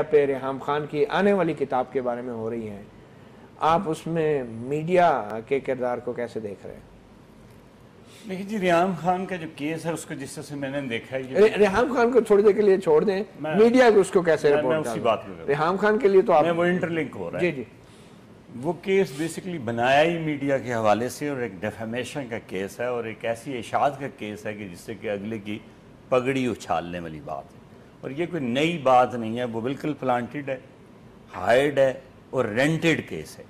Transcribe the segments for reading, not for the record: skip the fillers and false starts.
پہ ریحام خان کی آنے والی کتاب کے بارے میں ہو رہی ہیں، آپ اس میں میڈیا کے کردار کو کیسے دیکھ رہے ہیں؟ دیکھیں جی، ریحام خان کا جو کیس ہے اس کو جس طرح سے میں نے دیکھا ہے، ریحام خان کو تھوڑی دیر کے لیے چھوڑ دیں، میڈیا کو اس کو کیسے رپورٹ میں اسی بات کو ریحام خان کے لیے تو آپ وہ انٹرلنک ہو رہا ہے. جی جی وہ کیس بیسیکلی بنایا ہی میڈیا کے حوالے سے، اور ایک ڈیفیمیشن کا کیس ہے، اور ایک ایسی اشاعت کا کیس ہے کہ جس سے کہ اگلے کی پگڑی اچھالنے والی بات ہے. اور یہ کوئی نئی بات نہیں ہے، وہ بالکل پلانٹڈ ہے، ہائیڈ ہے، اور رینٹڈ کیس ہے.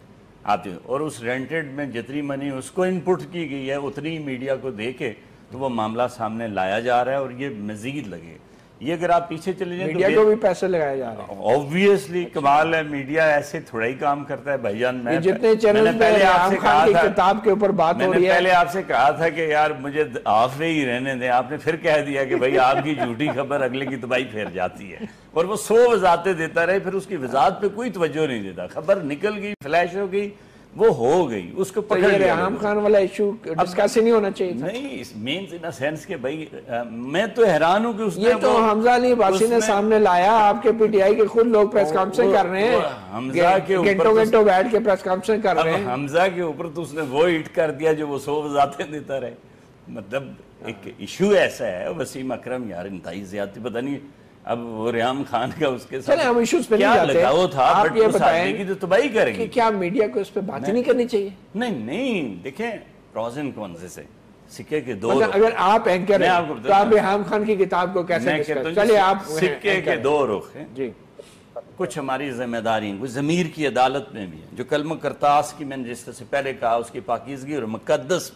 آپ اور اس رینٹڈ میں جتنی منی اس کو انپٹ کی گئی ہے اتنی میڈیا کو دے کے تو وہ معاملہ سامنے لایا جا رہا ہے، اور یہ مزید لگے. یہ اگر آپ پیچھے چلے جائیں میڈیا کو بھی پیسے لگائے جا رہے ہیں. obviously کمال ہے، میڈیا ایسے تھوڑا ہی کام کرتا ہے بھائی جان. میں جتنے چینل پہ ریحام خان کی کتاب کے اوپر بات ہو رہی ہے، میں نے پہلے آپ سے کہا تھا کہ یار مجھے آف ہی رہنے دیں. آپ نے پھر کہہ دیا کہ بھائی آپ کی جھوٹی خبر اگلے کی تباہی پھیر جاتی ہے، اور وہ 100 وضاحتیں دیتا رہے، پھر اس کی وضاحت پہ کوئی توجہ نہیں دیتا. خبر نکل گئی، فلیش ہو گئی، وہ ہو گئی، اس کو پکڑ لیا. ریحام خان والا ایشو ڈسکس ہی نہیں ہونا چاہیے تھا. نہیں، مینز ان سینس کہ بھائی میں تو حیران ہوں کہ اس نے یہ تو حمزہ علی عباسی نے سامنے لایا. آپ کے پی ٹی آئی کے خود لوگ پریس کانفرنس کر رہے ہیں، گھنٹوں گھنٹوں بیٹھ کے پریس کانفرنس کر رہے ہیں. حمزہ کے اوپر تو اس نے وہ ہٹ کر دیا جو وہ 100 وضاحتیں دیتا رہے. مطلب ایک ایشو ایسا ہے. وسیم اکرم یار انتہائی زیادتی، پتہ نہیں اب وہ ریحام خان کا اس کے ساتھ کیا لگاؤ تھا، آپ یہ بتائیں کی تو تباہی کرے گی. کیا میڈیا کو اس پہ بات ہی نہیں کرنی چاہیے؟ نہیں دیکھیں، پروز اینڈ کونز سے سکے کے دو رخ. اگر آپ اینکر ہیں تو آپ ریحام خان کی کتاب کو کیسے چلے؟ آپ سکے کے دو رخ ہیں. جی، کچھ ہماری ذمہ داری کچھ ضمیر کی عدالت میں بھی ہے. جو کلمہ کرتاس کی میں نے جس طرح سے پہلے کہا، اس کی پاکیزگی اور مقدس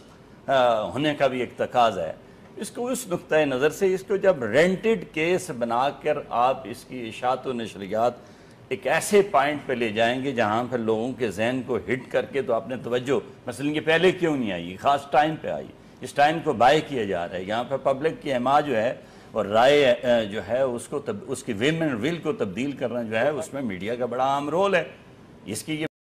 ہونے کا بھی ایک تقاضا ہے. اس کو اس نقطۂ نظر سے اس کو جب رینٹڈ کیس بنا کر آپ اس کی اشاعت و نشریات ایک ایسے پوائنٹ پہ لے جائیں گے جہاں پہ لوگوں کے ذہن کو ہٹ کر کے تو آپ نے توجہ، مثلا یہ پہلے کیوں نہیں آئی، خاص ٹائم پہ آئی. اس ٹائم کو بائے کیا جا رہا ہے. یہاں پہ پبلک کی اما جو ہے اور رائے جو ہے اس کی ویم اینڈ ول کو تبدیل کرنا جو ہے اس میں میڈیا کا بڑا اہم رول ہے. اس کی یہ